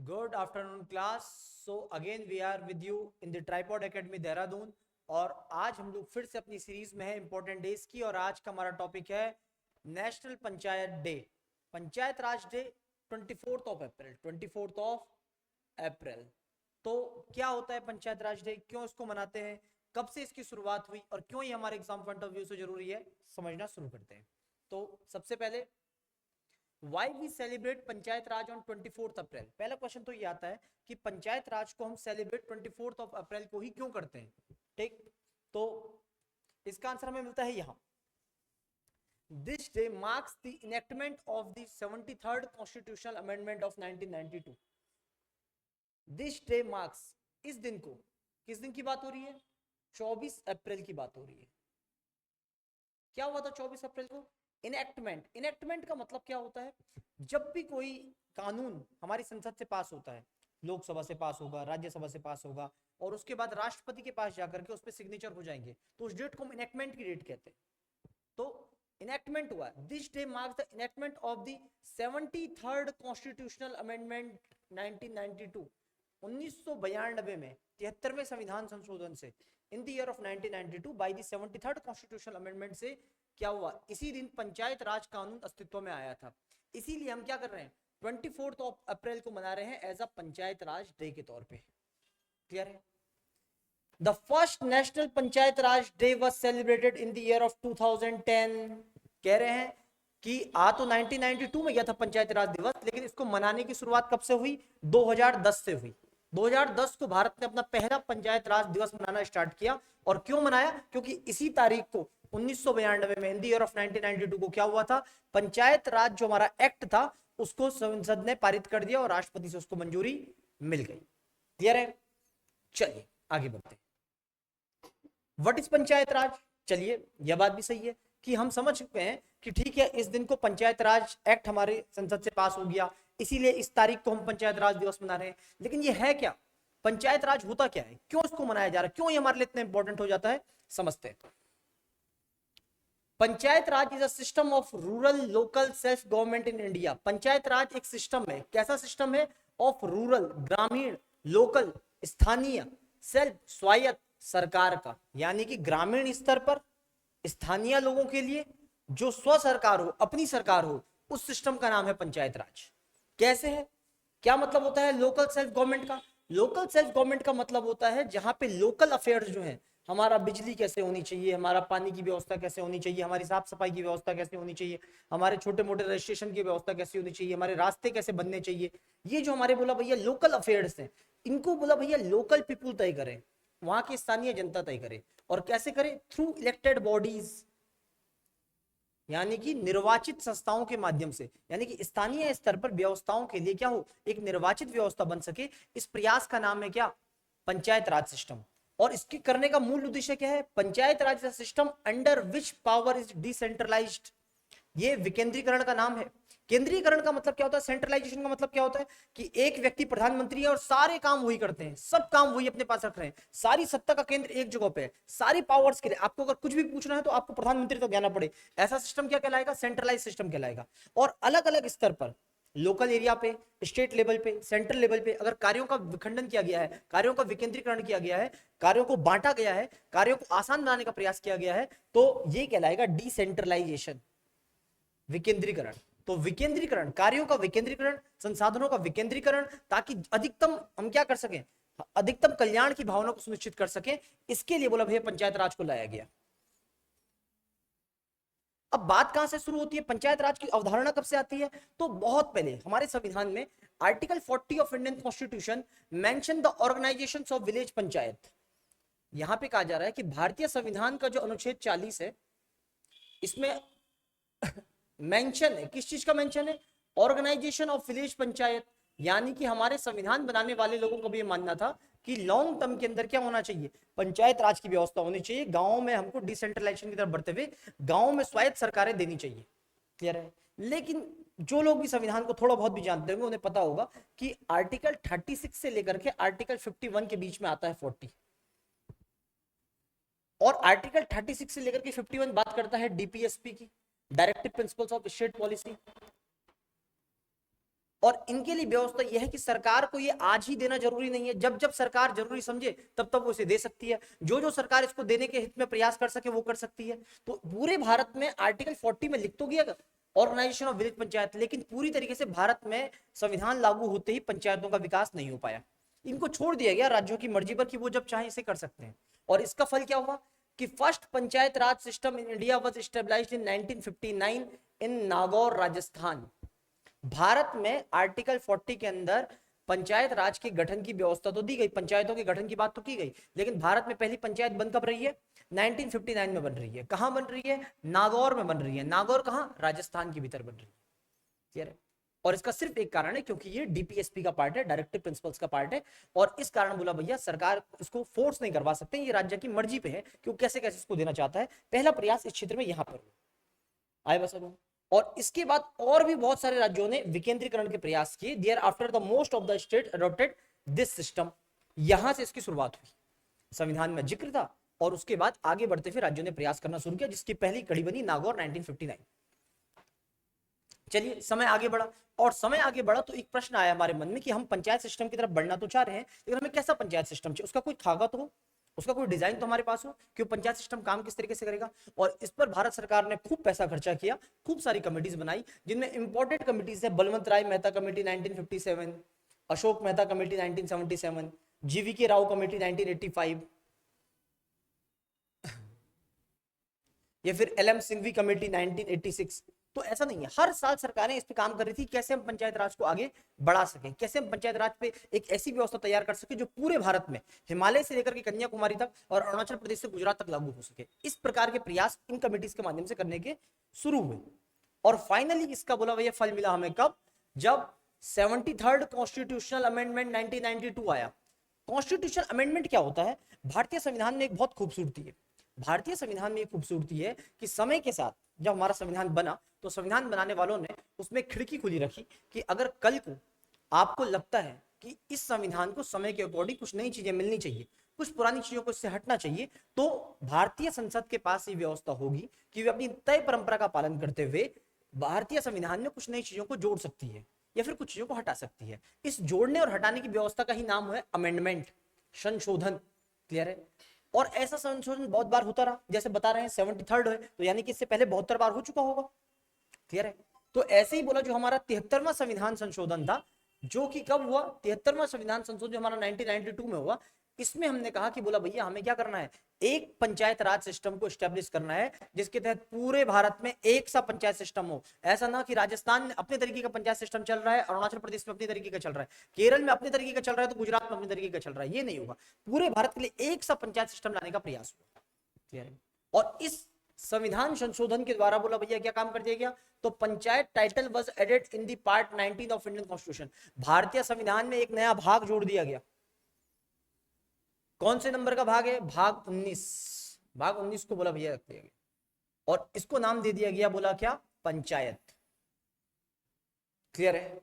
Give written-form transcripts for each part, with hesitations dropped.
Good afternoon class. So again we are with you in the Tripod Academy Dehradun और आज हम लोग फिर से अपनी सीरीज में है इंपॉर्टेंट डेज की और आज का हमारा टॉपिक है national panchayat day, panchayat raj day 24 अप्रैल। तो क्या होता है पंचायत राज डे, क्यों इसको मनाते हैं, कब से इसकी शुरुआत हुई और क्यों ये हमारे एग्जाम पॉइंट ऑफ व्यू से जरूरी है, समझना शुरू करते हैं। तो सबसे पहले why we celebrate panchayat raj on 24 April. पहला क्वेश्चन तो ये आता है कि पंचायत राज को हम सेलिब्रेट 24 अप्रैल को ही क्यों करते हैं। ठीक, तो इसका आंसर हमें मिलता है यहां। This day marks the enactment of the 73rd constitutional amendment of 1992। This day marks, इस दिन को, किस दिन की बात हो रही है, 24 अप्रैल की बात हो रही है। क्या हुआ था 24 अप्रैल को? इनेक्टमेंट। इनेक्टमेंट का मतलब क्या होता है? जब भी कोई कानून हमारी संसद से पास होता है, लोकसभा से पास होगा, राज्यसभा से पास होगा और उसके बाद राष्ट्रपति के पास जाकर के उस पर सिग्नेचर हो जाएंगे, तो उस डेट को हम इनेक्टमेंट की डेट कहते हैं। तो इनेक्टमेंट हुआ, this day marks the enactment of the 73rd constitutional amendment 1992। 1992 में 73वें संविधान संशोधन से इन the year of 1992 by the 73rd constitutional amendment से क्या हुआ, इसी दिन पंचायत राज कानून अस्तित्व में आया था। इसीलिए हम क्या कर रहे हैं, 24 अप्रैल को मना रहे हैं as a panchayat raj day के तौर पे। क्लियर है? The first national panchayat raj day was celebrated in the year of 2010। कह रहे हैं कि आ तो 1992 में गया था पंचायत राज दिवस, लेकिन इसको मनाने की शुरुआत कब से हुई? 2010 से हुई। 2010 को भारत ने अपना पहला पंचायत राज दिवस मनाना स्टार्ट किया। और क्यों मनाया? क्योंकि इसी तारीख को 1992 में इन द ईयर ऑफ 1992 को क्या हुआ था, पंचायत राज जो हमारा एक्ट था उसको संसद ने पारित कर दिया और राष्ट्रपति से उसको मंजूरी मिल गई। क्लियर है? चलिए आगे बढ़ते हैं। व्हाट इज पंचायत राज? चलिए यह बात भी सही है कि हम समझ चुके हैं कि ठीक है, इस दिन को पंचायत राज एक्ट हमारे संसद से पास हो गया, इसीलिए इस तारीख को हम पंचायत राज दिवस मना रहे हैं। लेकिन ये है क्या, पंचायत राज होता क्या है, क्यों इसको मनाया जा रहा है, क्यों ये हमारे लिए इतना इंपॉर्टेंट हो जाता है, समझते हैं। Panchayat raj is a system of rural local self government in India. Panchayat raj एक सिस्टम है, कैसा सिस्टम है? ऑफ रूरल, ग्रामीण, लोकल, स्थानीय, सेल्फ, स्वायत्त सरकार का, यानी कि ग्रामीण स्तर पर स्थानीय लोगों के लिए जो स्व सरकार हो, अपनी सरकार हो, उस सिस्टम का नाम है पंचायत राज। कैसे है, क्या मतलब होता है लोकल सेल्फ गवर्नमेंट का? लोकल सेल्फ गवर्नमेंट का मतलब होता है जहां पे लोकल अफेयर्स जो है, हमारा बिजली कैसे होनी चाहिए, हमारा पानी की व्यवस्था कैसे होनी चाहिए, हमारी साफ सफाई की व्यवस्था कैसे होनी चाहिए, हमारे छोटे मोटे रजिस्ट्रेशन की व्यवस्था कैसे होनी चाहिए, हमारे रास्ते कैसे बनने चाहिए, ये जो हमारे बोला भैया लोकल अफेयर्स हैं, इनको बोला भैया लोकल पीपुल तय करें, वहां की स्थानीय जनता तय करे। और कैसे करे? थ्रू इलेक्टेड बॉडीज, यानी कि निर्वाचित संस्थाओं के माध्यम से, यानी कि स्थानीय स्तर पर व्यवस्थाओं के लिए क्या हो, एक निर्वाचित व्यवस्था बन सके। इस प्रयास का नाम है क्या? पंचायत राज सिस्टम। और इसके करने का मूल उद्देश्य क्या है? Panchayat raj system under which power is decentralised. ये विकेंद्रीकरण का नाम है। केंद्रीकरण का मतलब क्या होता है? सेंट्रलाइजेशन का मतलब क्या होता है कि एक व्यक्ति प्रधानमंत्री है और सारे काम वही करते हैं, सब काम वही अपने पास रख रहे हैं, सारी सत्ता का केंद्र एक जगह पे है, सारी पावर्स के लिए आपको अगर कुछ भी पूछना है तो आपको प्रधानमंत्री तक जाना पड़े, ऐसा सिस्टम क्या कहलाएगा? सेंट्रलाइज सिस्टम कहलाएगा। और अलग अलग स्तर पर, लोकल एरिया पे, स्टेट लेवल पे, सेंट्रल लेवल पे अगर कार्यों का विखंडन किया गया है, कार्यों का विकेंद्रीकरण किया गया है, कार्यों को बांटा गया है, कार्यों को आसान बनाने का प्रयास किया गया है, तो ये कहलाएगा डिसेंट्रलाइजेशन, विकेंद्रीकरण। तो विकेंद्रीकरण, कार्यों का विकेंद्रीकरण, संसाधनों का विकेंद्रीकरण, ताकि अधिकतम हम क्या कर सकें, अधिकतम कल्याण की भावना को सुनिश्चित कर सकें, इसके लिए बोला भैया पंचायत राज को लाया गया। अब बात कहां से शुरू होती है, पंचायत राज की अवधारणा कब से आती है? तो बहुत पहले हमारे संविधान में article 40 of Indian constitution mention the organisation of village panchayat. यहां पे कहा जा रहा है कि भारतीय संविधान का जो अनुच्छेद 40 है, इसमें मेंशन है, किस चीज का मेंशन है? Organisation of village panchayat. यानी कि हमारे संविधान बनाने वाले लोगों को भी ये मानना था कि लॉन्ग टर्म के अंदर क्या होना चाहिए, पंचायत राज की व्यवस्था होनी चाहिए, गांवों में हमको डिसेंट्रलाइजेशन की तरफ बढ़ते हुए गांवों में स्वायत्त सरकारें देनी चाहिए। क्लियर है? लेकिन जो लोग भी संविधान को थोड़ा बहुत भी जानते होंगे उन्हें पता होगा कि आर्टिकल 36 से लेकर के आर्टिकल 51 के बीच में आता है 40, और आर्टिकल 36 से लेकर के 51 बात करता है डीपीएसपी की, directive principles of state policy. और इनके लिए व्यवस्था यह है कि सरकार को ये आज ही देना जरूरी नहीं है, जब जब सरकार जरूरी समझे तब तब वो इसे दे सकती है, जो जो सरकार इसको देने के हित में प्रयास कर सके वो कर सकती है। तो पूरे भारत में आर्टिकल 40 में लिख तो गया ऑर्गेनाइजेशन ऑफ विलेज पंचायत, लेकिन पूरी तरीके से भारत में संविधान लागू होते ही पंचायतों का विकास नहीं हो पाया। इनको छोड़ दिया गया राज्यों की मर्जी पर कि वो जब चाहे इसे कर सकते हैं। और इसका फल क्या हुआ कि first panchayat raj system in India was established in 1959 इन नागौर राजस्थान। भारत में आर्टिकल 40 के अंदर पंचायत राज के गठन की व्यवस्था तो दी गई, पंचायतों के गठन की बात तो की गई, लेकिन भारत में पहली पंचायत बन कब रही है? 1959 में बन रही है। कहां बन रही है? नागौर में बन रही है। नागौर कहां? राजस्थान के भीतर बन रही है। क्लियर है? और इसका सिर्फ एक कारण है, क्योंकि ये डीपीएसपी का पार्ट है, डायरेक्टिव प्रिंसिपल्स का पार्ट है, और इस कारण बोला भैया सरकार इसको फोर्स नहीं करवा सकते, ये राज्य की मर्जी पे है कि वो कैसे कैसे इसको देना चाहता है। पहला प्रयास इस क्षेत्र में यहां पर आए बस। और इसके बाद और भी बहुत सारे राज्यों ने विकेंद्रीकरण के प्रयास किए। Thereafter the most of the state adopted this system. यहां से इसकी शुरुआत हुई, संविधान में जिक्र था, और उसके बाद आगे बढ़ते हुए राज्यों ने प्रयास करना शुरू किया, जिसकी पहली कड़ी बनी नागौर 1959। चलिए समय आगे बढ़ा, और समय आगे बढ़ा तो एक प्रश्न आया हमारे मन में कि हम पंचायत सिस्टम की तरफ बढ़ना तो चाह रहे हैं, लेकिन हमें कैसा पंचायत सिस्टम चाहिए? उसका कोई खाका तो हो, उसका कोई डिजाइन तो हमारे पास हो कि पंचायत सिस्टम काम किस तरीके से करेगा। और इस पर भारत सरकार ने खूब पैसा खर्चा किया, खूब सारी कमेटीज बनाई, जिनमें इंपॉर्टेंट कमेटीज है Balwant Rai Mehta committee 1957, Ashok Mehta committee 1977, GVK Rao committee 1985, या फिर एलएम सिंघवी कमेटी 1986। तो ऐसा नहीं है, हर साल सरकारें इस पे काम कर रही थी कैसे हम पंचायत राज को आगे बढ़ा सकें, कैसे हम पंचायत राज पे एक ऐसी व्यवस्था तैयार कर सके जो पूरे भारत में हिमालय से लेकर के कन्याकुमारी तक और अरुणाचल प्रदेश से गुजरात तक लागू हो सके। इस प्रकार के प्रयास इन कमेटीज के माध्यम से करने के शुरू हुए, और फाइनली इसका बोला भैया फल मिला हमें कब? जब 73rd कॉन्स्टिट्यूशनल अमेंडमेंट 1992 आया। कॉन्स्टिट्यूशनल अमेंडमेंट क्या होता है? भारतीय संविधान में एक बहुत खूबसूरती है, भारतीय संविधान में एक खूबसूरती है कि समय के साथ जब हमारा संविधान बना तो संविधान बनाने वालों ने उसमें खिड़की खुली रखी कि अगर कल को आपको लगता है कि इस संविधान को समय के अकॉर्डिंग कुछ नई चीजें मिलनी चाहिए, कुछ पुरानी चीजों को इससे हटना चाहिए, तो भारतीय संसद के पास ये व्यवस्था होगी कि वे अपनी तय परंपरा का पालन करते हुए भारतीय संविधान में कुछ नई चीजों को जोड़ सकती है या फिर कुछ चीजों को हटा सकती है। इस जोड़ने और हटाने की व्यवस्था का ही नाम है अमेंडमेंट, संशोधन। क्लियर है? और ऐसा संशोधन बहुत बार होता रहा, जैसे बता रहे हैं 73rd है, तो यानी कि इससे पहले 72 बार हो चुका होगा। क्लियर है? तो ऐसे ही बोला जो हमारा 73वां संविधान संशोधन था, जो कि कब हुआ? 73वां संविधान संशोधन जो हमारा 1992 में हुआ, इसमें हमने कहा कि बोला भैया हमें क्या करना है, एक पंचायत राज सिस्टम को स्टैब्लिश करना है जिसके तहत पूरे भारत में एक सा पंचायत सिस्टम हो। ऐसा ना कि राजस्थान में अपने तरीके का पंचायत सिस्टम चल रहा है, अरुणाचल प्रदेश में अपने तरीके का चल रहा है, केरल में अपने तरीके का चल रहा है, तो गुजरात में अपने तरीके का चल रहा है, ये नहीं होगा। पूरे भारत के लिए एक सा पंचायत सिस्टम लाने का प्रयास हुआ। क्लियर है? और इस संविधान संशोधन के द्वारा बोला भैया क्या काम कर दिया गया? तो panchayat title was added in the part 19 of Indian constitution. भारतीय संविधान में एक नया भाग जोड़ दिया गया। कौन से नंबर का भाग है? भाग 19। भाग 19 को बोला भैया रख दिया गया, और इसको नाम दे दिया गया, बोला क्या? पंचायत। क्लियर है?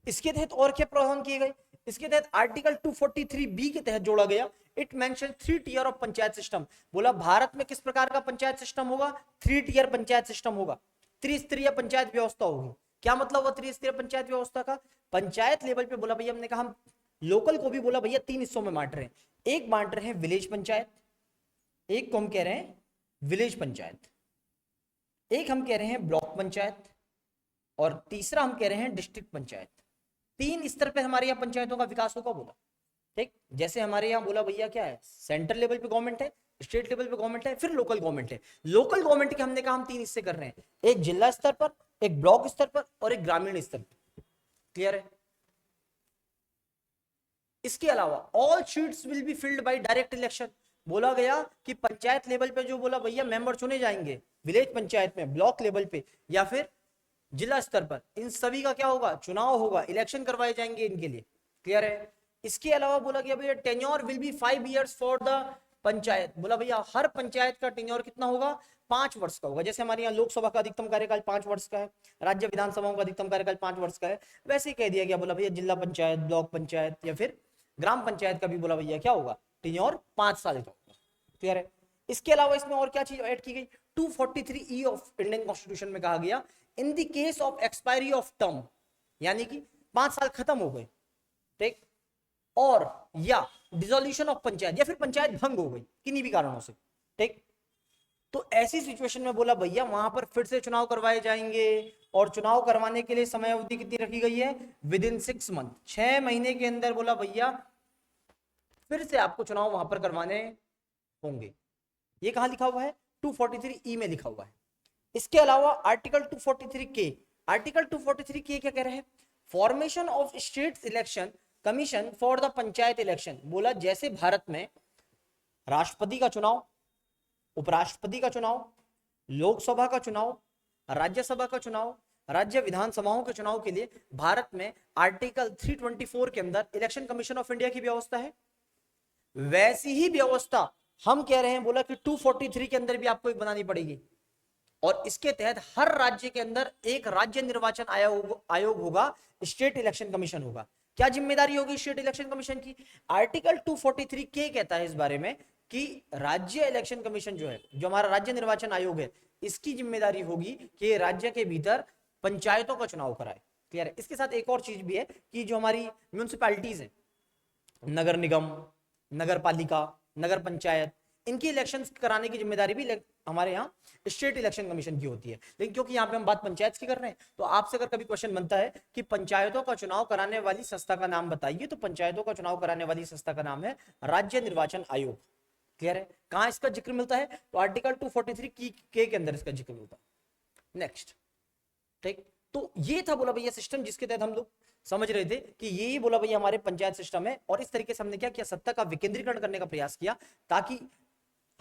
इसके तहत और क्या प्रावधान किए गए? इसके तहत आर्टिकल 243 बी के तहत जोड़ा गया, it mention 3 tier of panchayat system. बोला भारत में किस प्रकार का पंचायत सिस्टम होगा? 3 टियर पंचायत सिस्टम होगा, त्रिस्तरीय पंचायत व्यवस्था होगी। क्या मतलब हुआ त्रिस्तरीय पंचायत व्यवस्था का? पंचायत लेवल पे बोला भैया हमने कहा हम लोकल को भी बोला भैया 3 हिस्सों में बांट रहे हैं। एक बांट रहे हैं विलेज पंचायत, एक को हम कह रहे हैं विलेज पंचायत, एक हम कह रहे हैं ब्लॉक पंचायत, और तीसरा हम कह रहे हैं डिस्ट्रिक्ट पंचायत। 3 स्तर पे हमारे यहाँ पंचायतों का विकास होगा बोला। ठीक, जैसे हमारे यहाँ बोला भैया क्या है, सेंट्रल लेवल पे गवर्नमेंट है, स्टेट लेवल पे गवर्नमेंट है, फिर लोकल गवर्नमेंट है। लोकल गवर्नमेंट के हमने कहा हम 3 हिस्से कर रहे हैं, एक जिला स्तर पर, एक ब्लॉक स्तर पर, और एक ग्रामीण स्तर पर। क्लियर है? इसके अलावा all seats will be filled by direct election. बोला गया कि पंचायत लेवल पे जो बोला भैया मेंबर चुने जाएंगे, विलेज पंचायत में, ब्लॉक लेवल पे, या फिर जिला स्तर पर, इन सभी का क्या होगा? चुनाव होगा, इलेक्शन करवाए जाएंगे इनके लिए। क्लियर है? इसके अलावा बोला गया भैया tenure will be 5 years for the panchayat. बोला भैया हर पंचायत का टेन्योर कितना होगा? 5 वर्ष का होगा। जैसे हमारे यहाँ लोकसभा का अधिकतम कार्यकाल 5 वर्ष का है, राज्य विधानसभाओं का अधिकतम कार्यकाल 5 वर्ष का है, वैसे ही कह दिया गया बोला भैया जिला पंचायत, ब्लॉक पंचायत या फिर ग्राम पंचायत का भी बोला भैया क्या होगा? टेन्योर 5 साल का होगा। क्लियर है? इसके अलावा इसमें और क्या चीज ऐड की गई? 243E ऑफ इंडियन कॉन्स्टिट्यूशन में कहा गया in the case of expiry of term, यानी कि 5 साल खत्म हो गए, ठीक, और या डिसोल्यूशन ऑफ पंचायत, या फिर पंचायत भंग हो गई किन्हीं भी कारणों से, ठीक, तो ऐसी सिचुएशन में बोला भैया वहां पर फिर से चुनाव करवाए जाएंगे, और चुनाव करवाने के लिए समय अवधि कितनी रखी गई है, विद इन 6 मंथ, 6 महीने के अंदर बोला भैया फिर से आपको चुनाव वहां पर करवाने होंगे। ये कहां लिखा हुआ है, 243 में लिखा हुआ है। इसके अलावा आर्टिकल 243 आर्टिकल 243 क्या कह रहे हैं, formation of state election commission for the panchayat election. बोला जैसे भारत में राष्ट्रपति का चुनाव, उपराष्ट्रपति का चुनाव, लोकसभा का चुनाव, राज्यसभा का चुनाव, राज्य विधानसभाओं के चुनाव के लिए भारत में आर्टिकल 324 के अंदर इलेक्शन कमीशन ऑफ इंडिया की व्यवस्था है, वैसी ही व्यवस्था हम कह रहे हैं बोला कि 243 के अंदर भी आपको एक बनानी पड़ेगी, और इसके तहत हर राज्य के अंदर एक राज्य निर्वाचन आयोग होगा, स्टेट इलेक्शन कमीशन होगा। क्या जिम्मेदारी होगी स्टेट इलेक्शन कमीशन की, आर्टिकल 243 के कहता है इस बारे में कि राज्य इलेक्शन कमीशन जो है, जो हमारा राज्य निर्वाचन आयोग है, इसकी जिम्मेदारी होगी कि राज्य के भीतर पंचायतों का चुनाव कराए। क्लियर है। इसके साथ एक और चीज भी है कि जो हमारी म्यूनिसिपैलिटीज है, नगर निगम, नगर पालिका, नगर पंचायत, इनकी इलेक्शंस कराने की जिम्मेदारी भी हमारे यहाँ स्टेट इलेक्शन कमीशन की होती है। लेकिन क्योंकि यहाँ पे हम बात पंचायत की कर रहे हैं, तो आपसे अगर कभी क्वेश्चन बनता है कि पंचायतों का चुनाव कराने वाली संस्था का नाम बताइए, तो पंचायतों का चुनाव कराने वाली संस्था का नाम है राज्य निर्वाचन आयोग। क्लियर है। कहां इसका जिक्र मिलता है, तो आर्टिकल 243 के अंदर इसका जिक्र मिलता है। नेक्स्ट, ठीक, तो ये था बोला भैया सिस्टम जिसके तहत हम लोग समझ रहे थे कि ये बोला भैया हमारे पंचायत सिस्टम है, और इस तरीके से हमने क्या किया, सत्ता का विकेंद्रीकरण करने का प्रयास किया, ताकि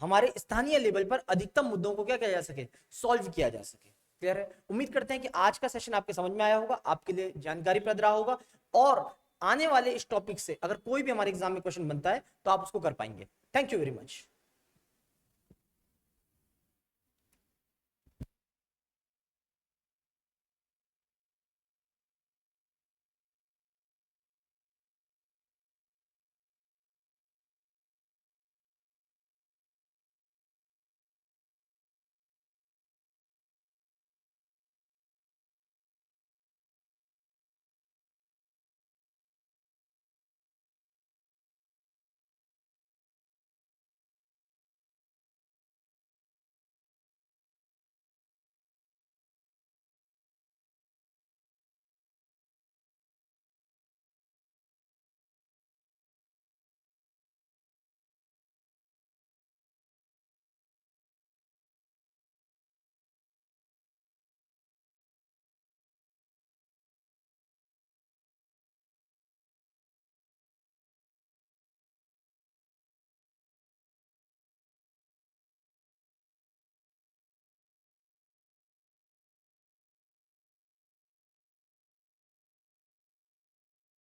हमारे स्थानीय लेवल पर अधिकतम मुद्दों को क्या किया जा सके, सॉल्व किया जा सके। क्लियर है। उम्मीद करते हैं कि आज का सेशन आपके समझ में आया होगा, आपके लिए जानकारीप्रद रहा होगा, और आने वाले इस टॉपिक से अगर कोई भी हमारे एग्जाम में क्वेश्चन बनता है तो आप उसको कर पाएंगे। Thank you very much.